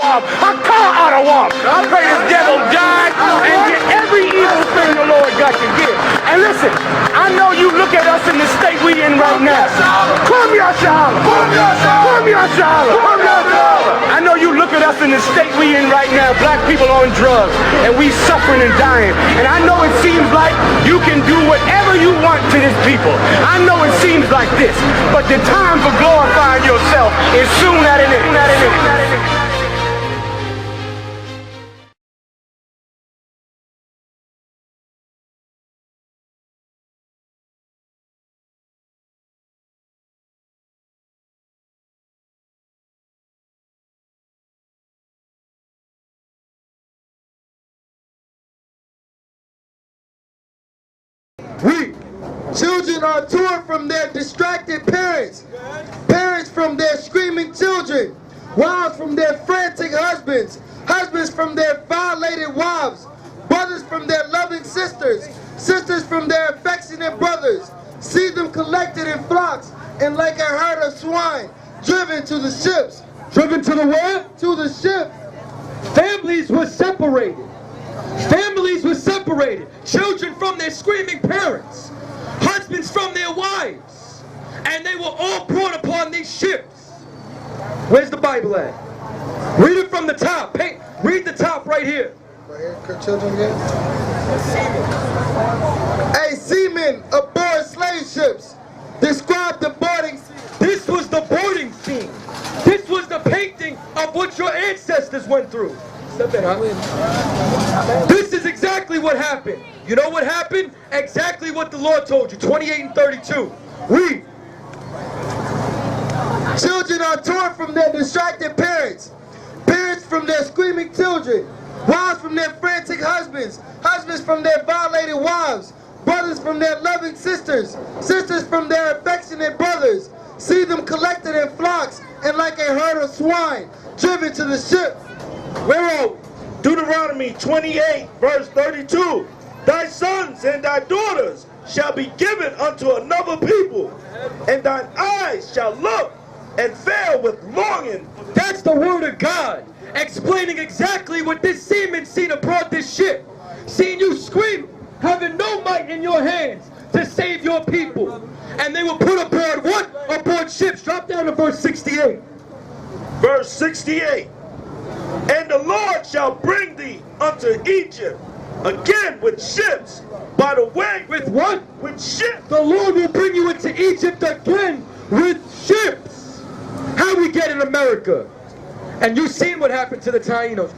A car ought to walk. I pray this devil die and get every evil thing the Lord got to give. And listen, I know you look at us in the state we in right now. Come here, SHALAM. Come here, SHALAM. I know you look at us in the state we in right now. Black people on drugs, and we suffering and dying. And I know it seems like you can do whatever you want to this people. I know it seems like this, but the time for glorifying yourself is soon at an end. Children are torn from their distracted parents, parents from their screaming children, wives from their frantic husbands, husbands from their violated wives, brothers from their loving sisters, sisters from their affectionate brothers. See them collected in flocks and like a herd of swine, driven to the ships. Driven to the where? To the ship. Families were separated. Families were separated. Children from their screaming parents. Husbands from their wives. And they were all brought upon these ships. Where's the Bible at? Read it from the top. Hey, read the top right here. Right here, children again. A seaman aboard slave ships. Describe the boarding scene. This was the boarding scene. This was the painting of what your ancestors went through. This is exactly what happened. You know what happened? Exactly what the Lord told you. 28 and 32. Read. Children are torn from their distracted parents, parents from their screaming children, wives from their frantic husbands, husbands from their violated wives, brothers from their loving sisters, sisters from their affectionate brothers. See them collected in flocks and like a herd of swine, driven to the ship. Where are we? Deuteronomy 28, verse 32. Thy sons and thy daughters shall be given unto another people, and thine eyes shall look and fail with longing. That's the word of God, explaining exactly what this seaman seen aboard this ship. Seeing you scream, having no might in your hands to save your people. And they were put aboard what? Aboard ships. Drop down to verse 68. Verse 68. And the Lord shall bring thee unto Egypt again with ships by the way. With what? With ships. The Lord will bring you into Egypt again with ships. How we get in America? And you seen what happened to the Tainos.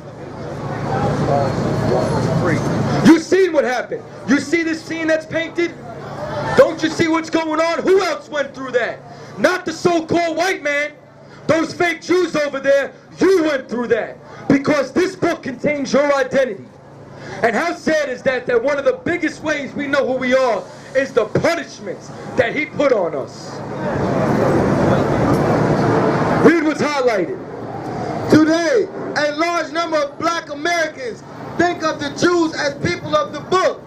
You seen what happened. You see this scene that's painted? Don't you see what's going on? Who else went through that? Not the so-called white man. Those fake Jews over there, you went through that. Because this book contains your identity. And how sad is that one of the biggest ways we know who we are is the punishments that he put on us. Read what's highlighted. Today, a large number of black Americans think of the Jews as people of the book.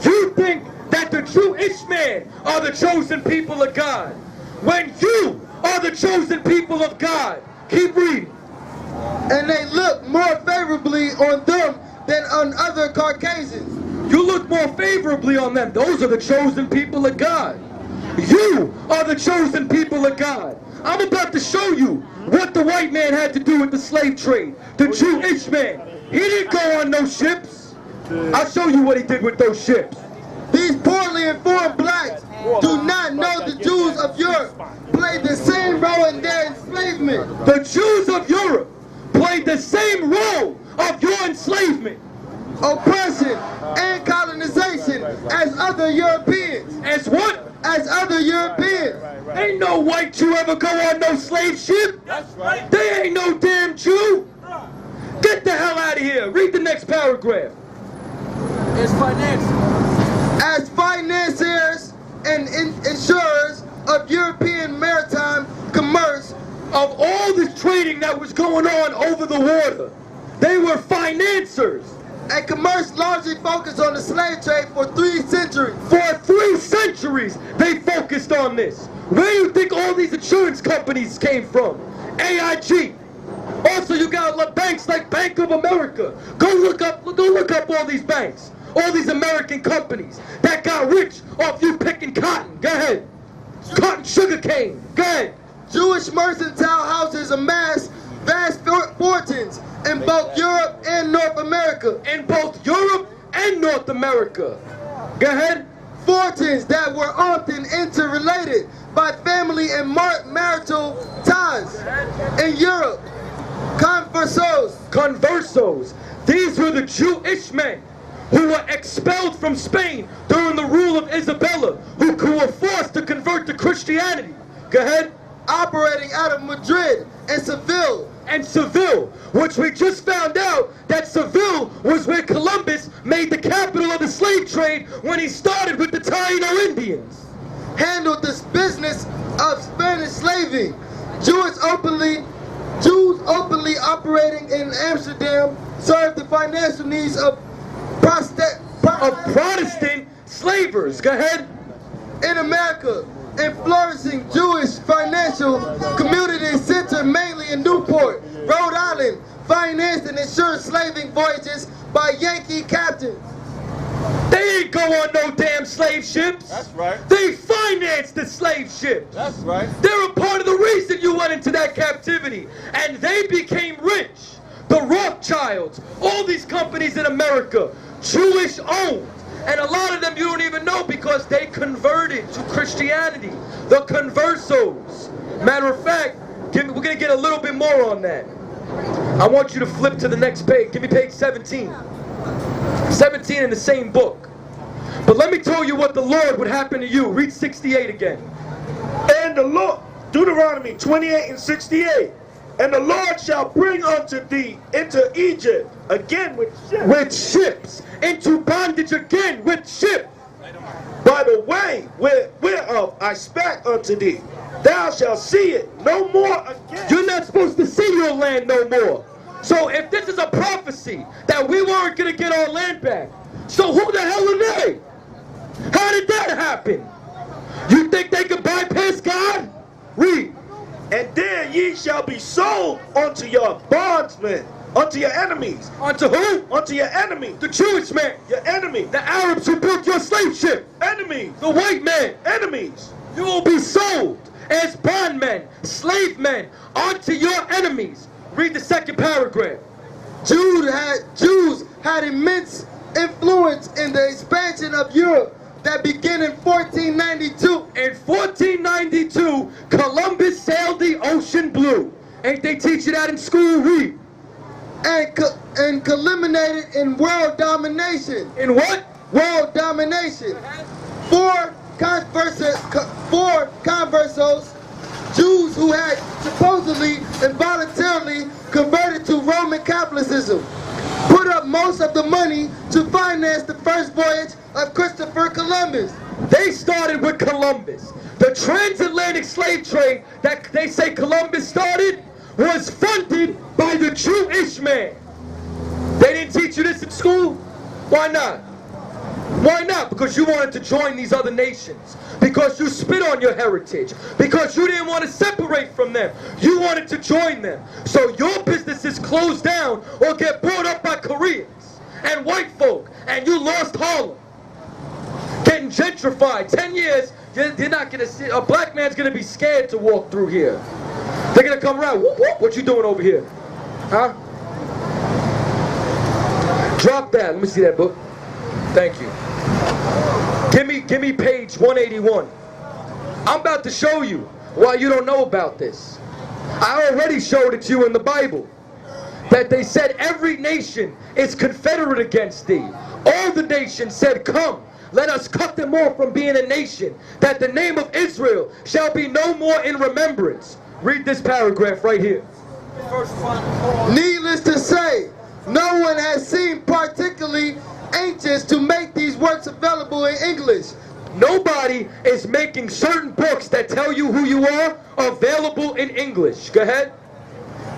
You think that the Jewish men are the chosen people of God, when you are the chosen people of God. Keep reading. And they look more favorably on them than on other Caucasians. You look more favorably on them. Those are the chosen people of God. You are the chosen people of God. I'm about to show you what the white man had to do with the slave trade. The Jewish man. He didn't go on those ships. I'll show you what he did with those ships. These poorly informed blacks do not know the Jews of Europe played the same role in their enslavement. The Jews of Europe played the same role of your enslavement, oppression, and colonization as other Europeans. As what? As other Europeans. Ain't no white Jew ever go on no slave ship. That's right. They ain't no damn Jew. Get the hell out of here. Read the next paragraph. It's financial. As financiers and insurers of European maritime commerce, of all this trading that was going on over the water, they were financiers. A commerce largely focused on the slave trade for 3 centuries. For 3 centuries, they focused on this. Where do you think all these insurance companies came from? AIG, Also, you got banks like Bank of America. Go look up all these banks, all these American companies that got rich off you picking cotton. Go ahead. Cotton, sugar cane. Go ahead. Jewish mercantile houses amassed vast fortunes in both Europe and North America. In both Europe and North America. Go ahead. Fortunes that were often interrelated by family and marital ties. In Europe, Conversos. These were the Jewish men who were expelled from Spain during the rule of Isabella, who were forced to convert to Christianity. Go ahead. Operating out of Madrid and Seville. And Seville, which we just found out that Seville was where Columbus made the capital of the slave trade when he started with the Taino Indians. Handled this business of Spanish slaving. Jews openly operating in Amsterdam served the financial needs of Protestant slavers. Go ahead. In America, and flourishing Jewish financial community centered mainly in Newport, Rhode Island, financed and insured slaving voyages by Yankee captains. They ain't go on no damn slave ships. That's right. They financed the slave ships. That's right. They're a part of the reason you went into that captivity. And they became rich. The Rothschilds, all these companies in America, Jewish owned. And a lot of them you don't even know because they converted to Christianity. The conversos. Matter of fact, we're going to get a little bit more on that. I want you to flip to the next page. Give me page 17. 17 in the same book. But let me tell you what the Lord would happen to you. Read 68 again. And the Lord, Deuteronomy 28 and 68. And the Lord shall bring unto thee into Egypt again with ships. Into bondage again with ships. By the way whereof I spake unto thee. Thou shalt see it no more again. You're not supposed to see your land no more. So if this is a prophecy that we weren't going to get our land back, so who the hell are they? How did that happen? You think they could bypass God? Read. And then ye shall be sold unto your bondsmen, unto your enemies. Unto who? Unto your enemies. The Jewish man. Your enemy. The Arabs who built your slave ship. Enemies. The white man. Enemies. You will be sold as bondmen, slave men, unto your enemies. Read the second paragraph. Jews had immense influence in the expansion of Europe that began in 1492. In 1492, Columbus sailed the ocean blue. Ain't they teach you that in school? Read. And culminated in world domination. In what? World domination. Four conversos, Jews who had supposedly and voluntarily converted to Roman Catholicism, put up most of the money to finance the first voyage of Christopher Columbus. They started with Columbus. The transatlantic slave trade that they say Columbus started was funded by the Jewish man. They didn't teach you this in school? Why not? Why not? Because you wanted to join these other nations. Because you spit on your heritage. Because you didn't want to separate from them. You wanted to join them. So your businesses closed down or get bought up by Koreans and white folk. And you lost Harlem. Getting gentrified. 10 years, you're not going to see, a black man's going to be scared to walk through here. They're going to come around. Whoop, whoop, what you doing over here? Huh? Drop that. Let me see that book. Thank you. Give me page 181. I'm about to show you why you don't know about this. I already showed it to you in the Bible. That they said every nation is confederate against thee. All the nations said, come, let us cut them off from being a nation. That the name of Israel shall be no more in remembrance. Read this paragraph right here. Needless to say, no one has seemed particularly anxious to make these works available in English. Nobody is making certain books that tell you who you are available in English. Go ahead.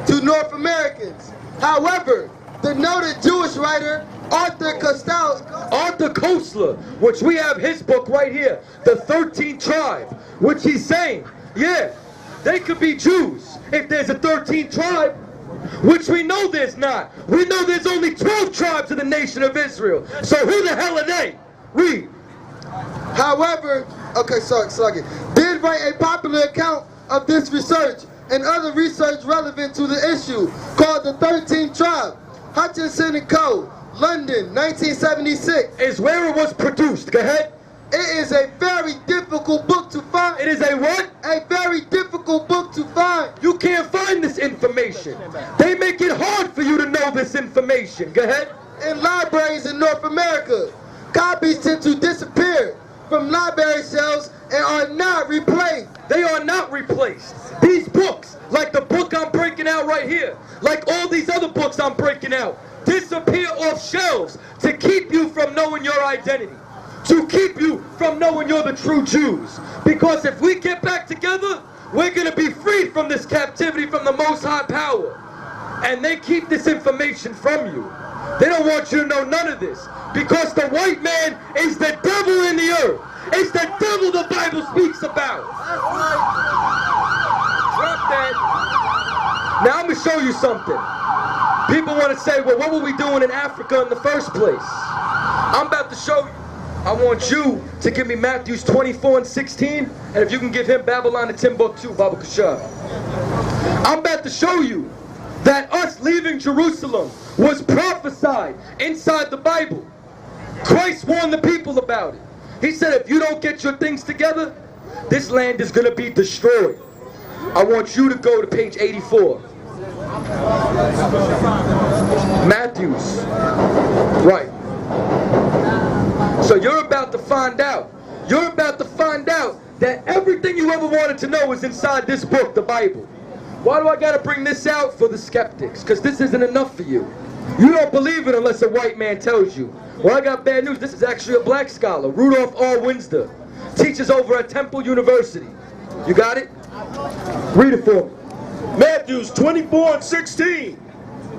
To North Americans. However, the noted Jewish writer Arthur Koestler, which we have his book right here, The 13th Tribe, which he's saying, yeah, they could be Jews if there's a 13th tribe. which we know there's not. We know there's only 12 tribes in the nation of Israel. So who the hell are they? Read. However, Sluggy did write a popular account of this research and other research relevant to the issue called The 13th Tribe, Hutchinson and Co., London, 1976. Is where it was produced. Go ahead. It is a very difficult book to find. It is a what? A very difficult book to find. You can't find this information. They make it hard for you to know this information. Go ahead. In libraries in North America, copies tend to disappear from library shelves and are not replaced. They are not replaced. These books, like the book I'm breaking out right here, like all these other books I'm breaking out, disappear off shelves to keep you from knowing your identity, to keep you from knowing you're the true Jews. Because if we get back together, we're going to be freed from this captivity from the Most High Power. And they keep this information from you. They don't want you to know none of this. Because the white man is the devil in the earth. It's the devil the Bible speaks about. Drop that. Now I'm going to show you something. People want to say, well, what were we doing in Africa in the first place? I'm about to show you. I want you to give me Matthews 24:16, and if you can give him Babylon and Timbuktu, Baba Kashar. I'm about to show you that us leaving Jerusalem was prophesied inside the Bible. Christ warned the people about it. He said, if you don't get your things together, this land is going to be destroyed. I want you to go to page 84. Matthews. Right. So you're about to find out. You're about to find out that everything you ever wanted to know is inside this book, the Bible. Why do I got to bring this out? For the skeptics. Because this isn't enough for you. You don't believe it unless a white man tells you. Well, I got bad news. This is actually a black scholar. Rudolph R. Windsor. Teaches over at Temple University. You got it? Read it for me. Matthews 24:16.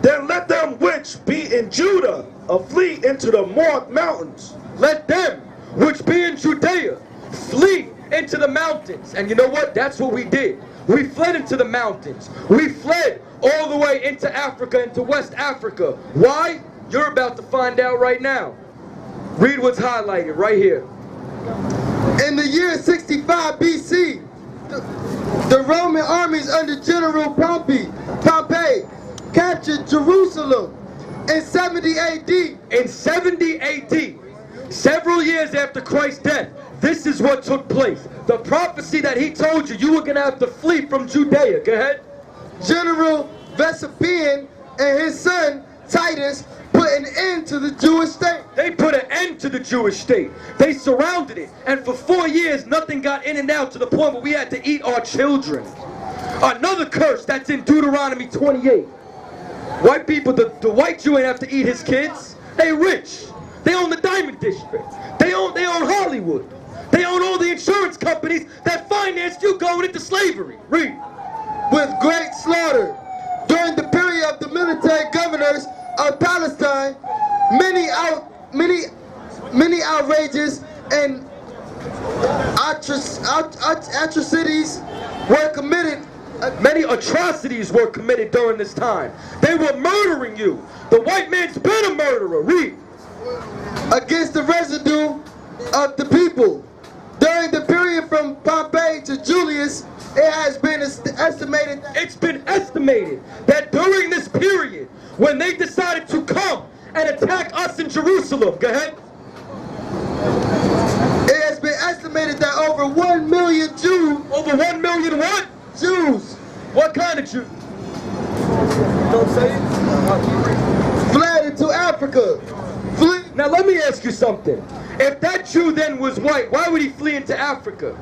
Then let them which be in Judah flee into the north mountains. Let them which be in Judea flee into the mountains. And you know what? That's what we did. We fled into the mountains. We fled all the way into Africa, into West Africa. Why? You're about to find out right now. Read what's highlighted right here. In the year 65 BC, the Roman armies under General Pompey captured Jerusalem. In 70 AD. In 70 AD, several years after Christ's death, this is what took place. The prophecy that he told you, you were going to have to flee from Judea. Go ahead. General Vespasian and his son Titus put an end to the Jewish state. They put an end to the Jewish state. They surrounded it. And for 4 years, nothing got in and out to the point where we had to eat our children. Another curse that's in Deuteronomy 28. White people, the white Jew ain't have to eat his kids. They rich. They own the Diamond District. They own Hollywood. They own all the insurance companies that financed you going into slavery. Read. With great slaughter. During the period of the military governors of Palestine, many outrages and atrocities were committed. Many atrocities were committed during this time. They were murdering you. The white man's been a murderer. Read. Against the residue of the people. During the period from Pompey to Julius, it has been estimated. It's been estimated that during this period, when they decided to come and attack us in Jerusalem, go ahead. It has been estimated that over 1 million Jews. Over 1 million what? Jews. What kind of Jews? Don't say it. Fled into Africa. Now let me ask you something. If that Jew then was white, why would he flee into Africa?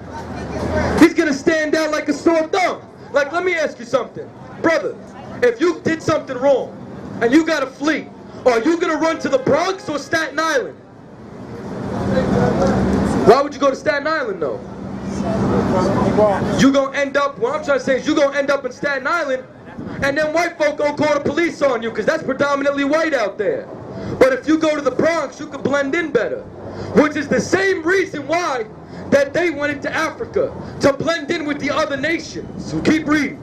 He's gonna stand out like a sore thumb. Like, let me ask you something. Brother, if you did something wrong and you gotta flee, are you gonna run to the Bronx or Staten Island? Why would you go to Staten Island though? You gonna end up, what I'm trying to say is you gonna end up in Staten Island and then white folk gonna call the police on you because that's predominantly white out there. But if you go to the Bronx, you can blend in better. Which is the same reason why that they went into Africa, to blend in with the other nations. So keep reading.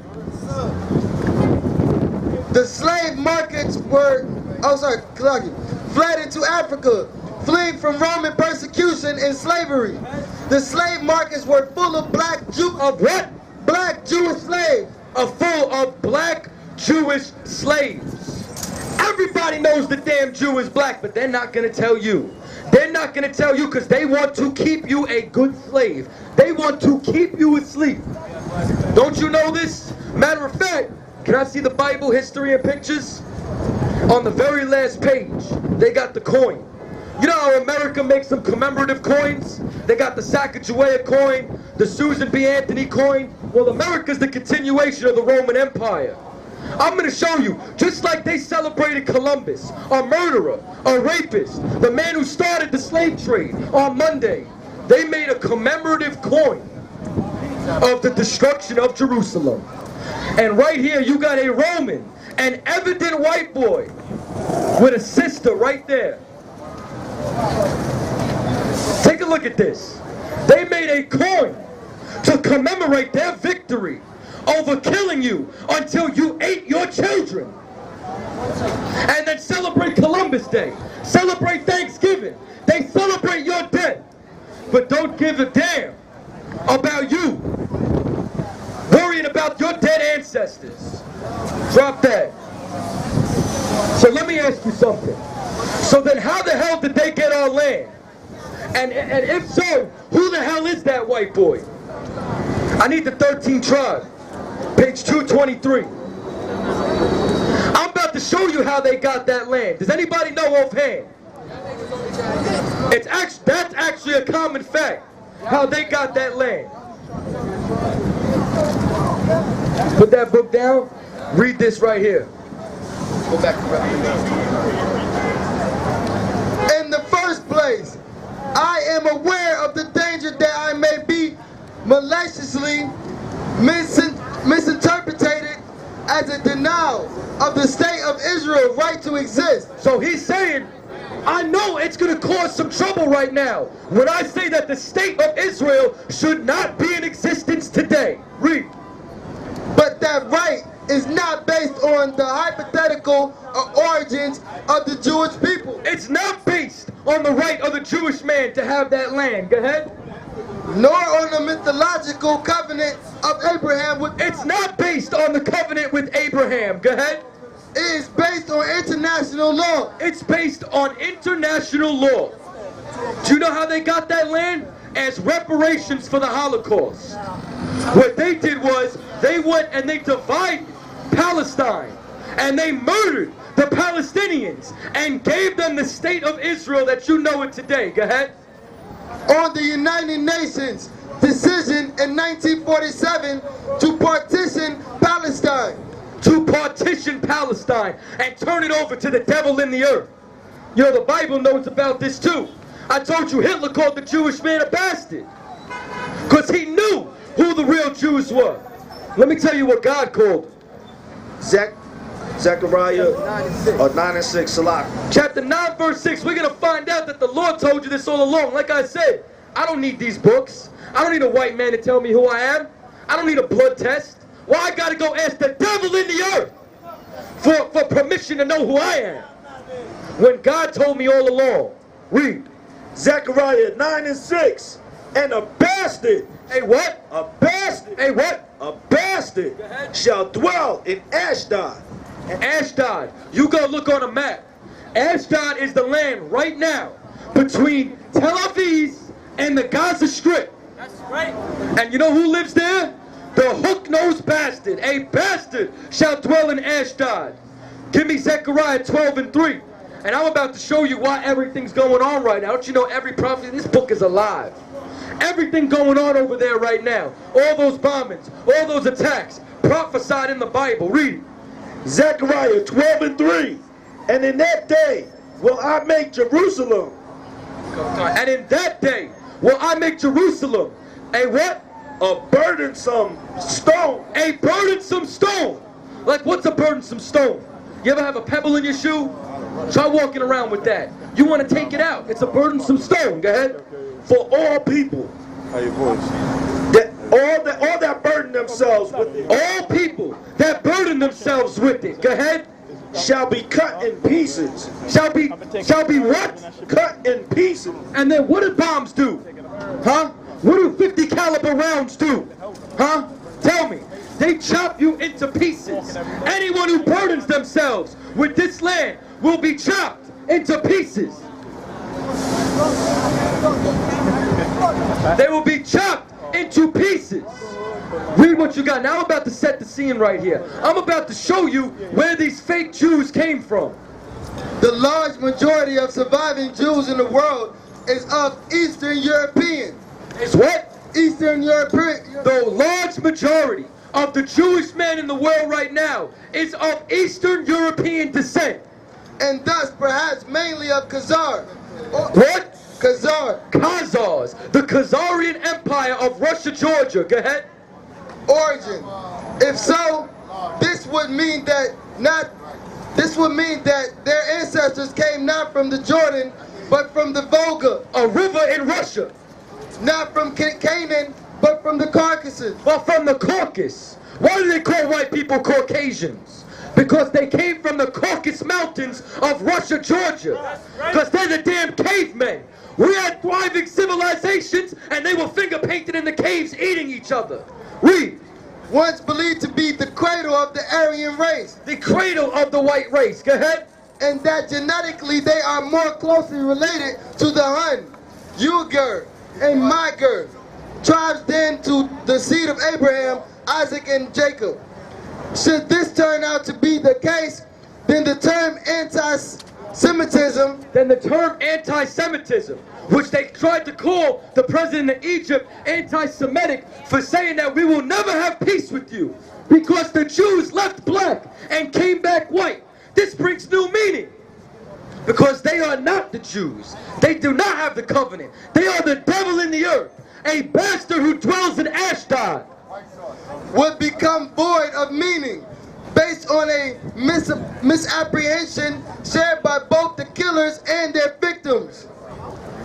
The slave markets were, fled into Africa, fleeing from Roman persecution and slavery. The slave markets were full of black Jewish slaves. Full of black Jewish slaves. Everybody knows the damn Jew is black, but they're not going to tell you. They're not going to tell you because they want to keep you a good slave. They want to keep you asleep. Don't you know this? Matter of fact, can I see the Bible history and pictures? On the very last page, they got the coin. You know how America makes some commemorative coins? They got the Sacagawea coin, the Susan B. Anthony coin. Well, America's the continuation of the Roman Empire. I'm going to show you, just like they celebrated Columbus, a murderer, a rapist, the man who started the slave trade on Monday, they made a commemorative coin of the destruction of Jerusalem. And right here you got a Roman, an evident white boy, with a sister right there. Take a look at this. They made a coin to commemorate their victory over killing you until you ate your children. And then celebrate Columbus Day. Celebrate Thanksgiving. They celebrate your death. But don't give a damn about you. Worrying about your dead ancestors. Drop that. So let me ask you something. So then how the hell did they get our land? And if so, who the hell is that white boy? I need the 13 tribe. Page 223. I'm about to show you how they got that land. Does anybody know offhand? That's actually a common fact. How they got that land. Put that book down. Read this right here. Go back to Revelation. In the first place, I am aware of the danger that I may be maliciously misinterpreted as a denial of the state of Israel's right to exist. So he's saying, I know it's going to cause some trouble right now when I say that the state of Israel should not be in existence today. Read. But that right is not based on the hypothetical origins of the Jewish people. It's not based on the right of the Jewish man to have that land. Go ahead. Nor on the mythological covenant of Abraham with... It's not based on the covenant with Abraham. Go ahead. It is based on international law. It's based on international law. Do you know how they got that land? As reparations for the Holocaust. What they did was, they went and they divided Palestine. And they murdered the Palestinians and gave them the state of Israel that you know it today. Go ahead. On the United Nations decision in 1947 to partition Palestine. To partition Palestine and turn it over to the devil in the earth. You know, the Bible knows about this too. I told you Hitler called the Jewish man a bastard. Because he knew who the real Jews were. Let me tell you what God called. Zechariah 9 and 6, Salah. Chapter 9 verse 6, we're going to find out that the Lord told you this all along. Like I said, I don't need these books. I don't need a white man to tell me who I am. I don't need a blood test. Why I got to go ask the devil in the earth for permission to know who I am? When God told me all along. Read. Zechariah 9 and 6. And a bastard. A what? A bastard. A what? A bastard shall dwell in Ashdod. Ashdod. You go look on a map. Ashdod is the land right now between Tel Aviv and the Gaza Strip. That's right. And you know who lives there? The hook-nosed bastard. A bastard shall dwell in Ashdod. Give me Zechariah 12 and 3. And I'm about to show you why everything's going on right now. Don't you know every prophecy? This book is alive. Everything going on over there right now. All those bombings, all those attacks, prophesied in the Bible. Read. Zechariah 12 and 3. And in that day will I make Jerusalem. And in that day will I make Jerusalem a what? A burdensome stone. A burdensome stone. Like what's a burdensome stone? You ever have a pebble in your shoe? Try walking around with that. You want to take it out. It's a burdensome stone. Go ahead. For all people. How your voice? All that burden themselves with it. All people that burden themselves with it. Go ahead. Shall be cut in pieces. Shall be what? Cut in pieces. And then what do bombs do? Huh? What do 50 caliber rounds do? Huh? Tell me. They chop you into pieces. Anyone who burdens themselves with this land will be chopped into pieces. They will be chopped into pieces. Read what you got. Now I'm about to set the scene right here. I'm about to show you where these fake Jews came from. The large majority of surviving Jews in the world is of Eastern European. It's what? Eastern European. The large majority of the Jewish men in the world right now is of Eastern European descent. And thus perhaps mainly of KHAZAR. What? KHAZAR. KHAZARs, the Khazarian Empire of Russia, Georgia. Go ahead. Origin. If so, this would mean that their ancestors came not from the Jordan, but from the Volga. A river in Russia. Not from Canaan, but from the Caucasus. Well, from the Caucasus. Why do they call white people Caucasians? Because they came from the Caucasus Mountains of Russia, Georgia. Because they're the damn cavemen. We had thriving civilizations, and they were finger painted in the caves eating each other. Read. Once believed to be the cradle of the Aryan race. The cradle of the white race. Go ahead. And that genetically they are more closely related to the Hun, Uyghur, and Magyar tribes than to the seed of Abraham, Isaac, and Jacob. Should this turn out to be the case, then the term anti-Semitism, which they tried to call the president of Egypt anti-Semitic for saying that we will never have peace with you because the Jews left black and came back white. This brings new meaning because they are not the Jews. They do not have the covenant. They are the devil in the earth, a bastard who dwells in Ashdod. Would become void of meaning based on a misapprehension shared by both the killers and their victims.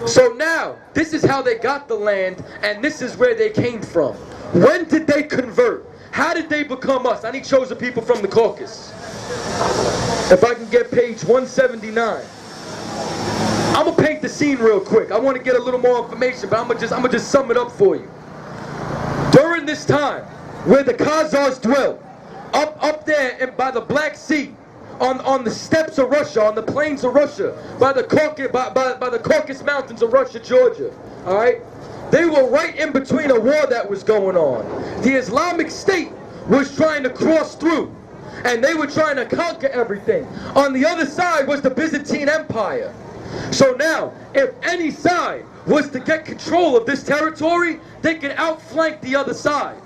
So now, this is how they got the land, and this is where they came from. When did they convert? How did they become us? I need chosen people from the Caucasus. If I can get page 179. I'm gonna paint the scene real quick. I want to get a little more information, but I'm gonna just sum it up for you. During this time, where the KHAZARs dwell, up there and by the Black Sea, on the steppes of Russia, on the plains of Russia, by the Caucasus Mountains of Russia, Georgia, all right? They were right in between a war that was going on. The Islamic State was trying to cross through, and they were trying to conquer everything. On the other side was the Byzantine Empire. So now, if any side was to get control of this territory, they could outflank the other side.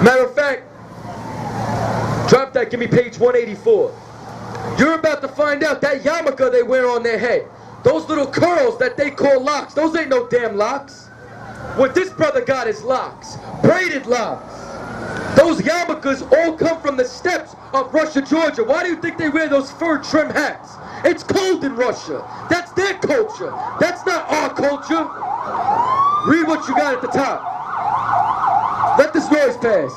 Matter of fact, drop that, give me page 184. You're about to find out that yarmulke they wear on their head, those little curls that they call locks, those ain't no damn locks. What this brother got is locks, braided locks. Those yarmulkes all come from the steppes of Russia, Georgia. Why do you think they wear those fur trim hats? It's cold in Russia. That's their culture. That's not our culture. Read what you got at the top. Let this noise pass.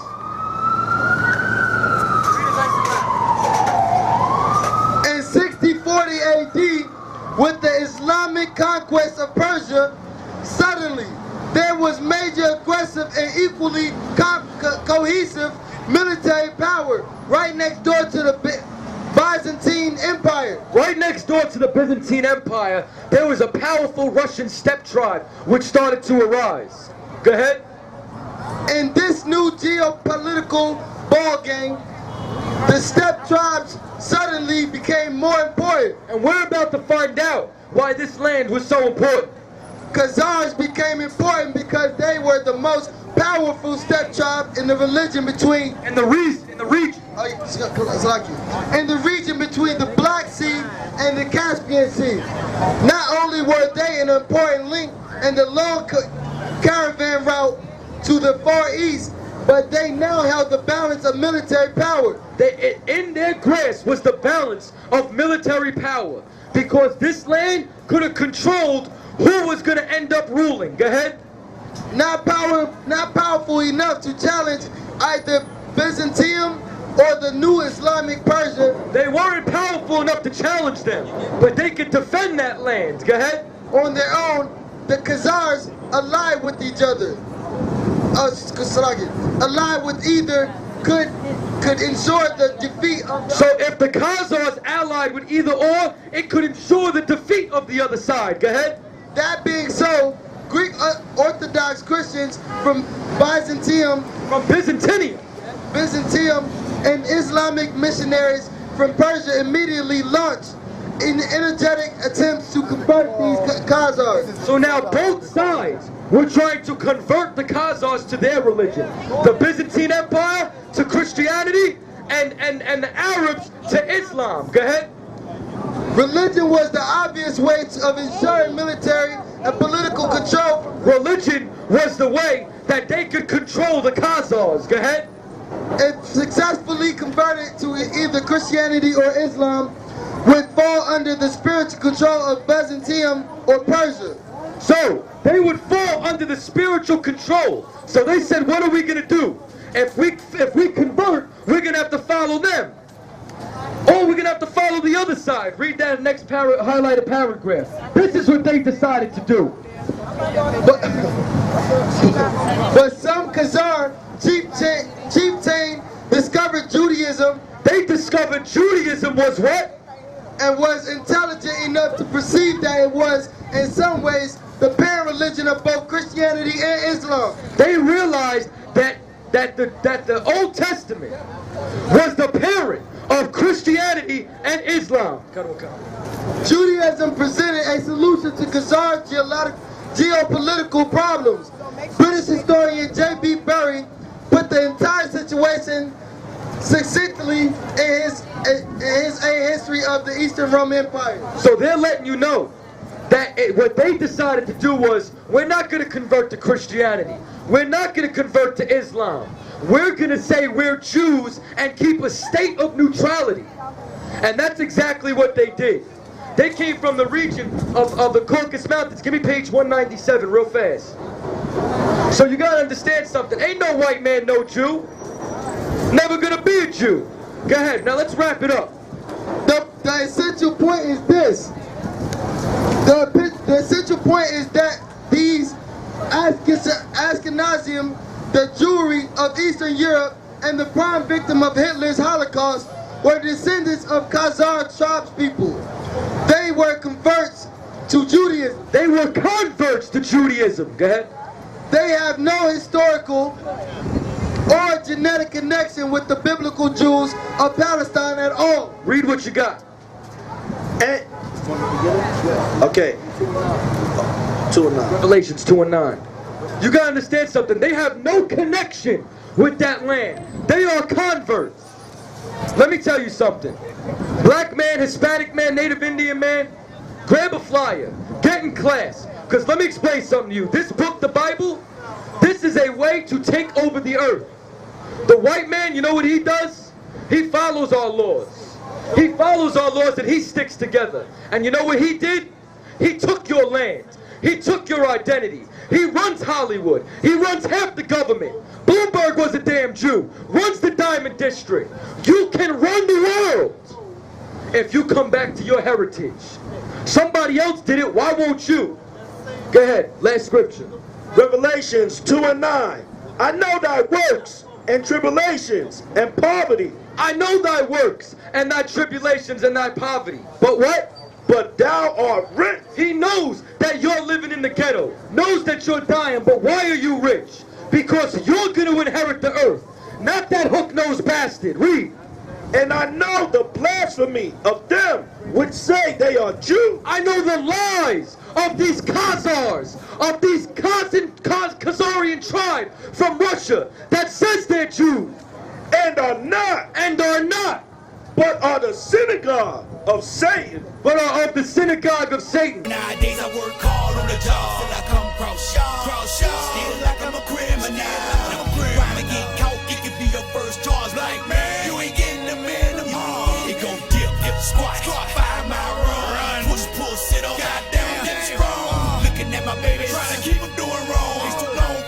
In 6040 AD, with the Islamic conquest of Persia, suddenly there was major aggressive and equally cohesive military power right next door to the Byzantine Empire. Right next door to the Byzantine Empire, there was a powerful Russian steppe tribe which started to arise. Go ahead. In this new geopolitical ballgame, the steppe tribes suddenly became more important. And we're about to find out why this land was so important. KHAZARs became important because they were the most powerful steppe tribe in the religion between In the region. in the region between the Black Sea and the Caspian Sea. Not only were they an important link in the long caravan route to the Far East, but they now held the balance of military power. In their grasp was the balance of military power, because this land could have controlled who was going to end up ruling. Go ahead. not powerful enough to challenge either Byzantium or the new Islamic Persia. They weren't powerful enough to challenge them, but they could defend that land. Go ahead. On their own, the Khazars allied with each other. Allied with either could ensure the defeat of. So if the Khazars allied with either or, it could ensure the defeat of the other side. Go ahead. That being so, Greek Orthodox Christians from Byzantium, and Islamic missionaries from Persia immediately launched in energetic attempts to convert these Khazars. So now both sides were trying to convert the Khazars to their religion. The Byzantine Empire to Christianity, and the Arabs to Islam. Go ahead. Religion was the obvious way of ensuring military and political control. Religion was the way that they could control the Khazars. Go ahead. If successfully converted to either Christianity or Islam, would fall under the spiritual control of Byzantium or Persia. So they would fall under the spiritual control. So they said, what are we going to do? If we convert, we're going to have to follow them. Or we're going to have to follow the other side. Read that next highlighted paragraph. This is what they decided to do. But some Khazar chieftain discovered Judaism. They discovered Judaism was what? And was intelligent enough to perceive that it was, in some ways, the parent religion of both Christianity and Islam. They realized that the Old Testament was the parent of Christianity and Islam. Judaism presented a solution to Khazar's geopolitical problems. British historian J.B. Berry put the entire situation succinctly in his A History of the Eastern Roman Empire. So they're letting you know that what they decided to do was, we're not going to convert to Christianity. We're not going to convert to Islam. We're going to say we're Jews and keep a state of neutrality. And that's exactly what they did. They came from the region of the Caucasus Mountains. Give me page 197 real fast. So you got to understand something. Ain't no white man, no Jew. Never going to be a Jew. Go ahead. Now let's wrap it up. The essential point is this. The essential point is that these Ashkenazim, the Jewry of Eastern Europe, and the prime victim of Hitler's Holocaust were descendants of Khazar tribespeople. They were converts to Judaism. They were converts to Judaism. Go ahead. They have no historical or genetic connection with the biblical Jews of Palestine at all. Read what you got. Okay. 2:9. Revelations 2:9. You gotta understand something. They have no connection with that land. They are converts. Let me tell you something. Black man, Hispanic man, Native Indian man, grab a flyer, get in class. Because let me explain something to you. This book, the Bible, this is a way to take over the earth. The white man, you know what he does? He follows our laws. He follows our laws and he sticks together. And you know what he did? He took your land. He took your identity. He runs Hollywood. He runs half the government. Bloomberg was a damn Jew. Runs the Diamond District. You can run the world if you come back to your heritage. Somebody else did it. Why won't you? Go ahead. Last scripture. Revelations 2:9. I know thy works and tribulations and poverty. I know thy works and thy tribulations and thy poverty. But what? But thou art rich. He knows that you're living in the ghetto. Knows that you're dying. But why are you rich? Because you're going to inherit the earth. Not that hook-nosed bastard. Read. And I know the blasphemy of them which say they are Jews. I know the lies of these Khazars, of these Khazarian tribe from Russia that says they're Jews. And are not, but are the synagogue of Satan. But are of the synagogue of Satan. Nowadays I work hard on the job till I come cross y'all. Still like I'm a criminal. Crime and get caught, it could be your first charge. Like, man, you ain't getting the minimum. It gon' dip, squat, 5 mile run, push, sit up, goddamn, get strong. Looking at my baby, trying to keep him doing wrong. It's too long,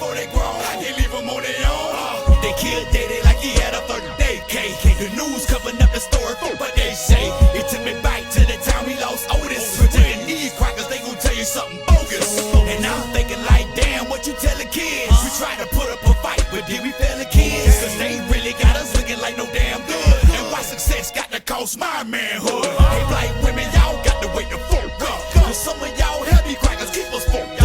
lost my manhood. Hey, black women, y'all got to wake the fuck up. Cause some of y'all heavy crackers keep us fucked.